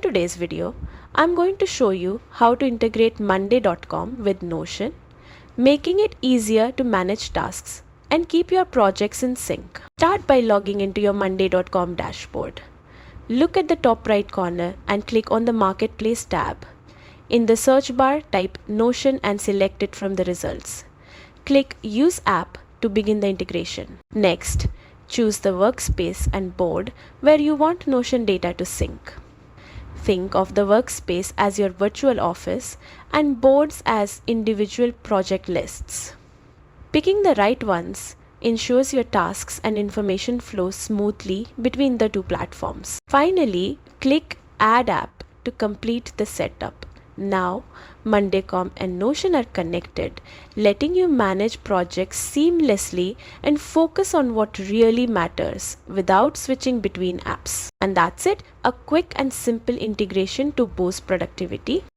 today's video, I'm going to show you how to integrate monday.com with Notion, making it easier to manage tasks and keep your projects in sync. Start by logging into your monday.com dashboard. Look at the top right corner and click on the Marketplace tab. In the search bar, type Notion and select it from the results. Click Use App to begin the integration. Next, choose the workspace and board where you want Notion data to sync. Think of the workspace as your virtual office and boards as individual project lists. Picking the right ones ensures your tasks and information flow smoothly between the two platforms. Finally, click Add App to complete the setup. Now, monday.com and Notion are connected, letting you manage projects seamlessly and focus on what really matters without switching between apps. And that's it, a quick and simple integration to boost productivity.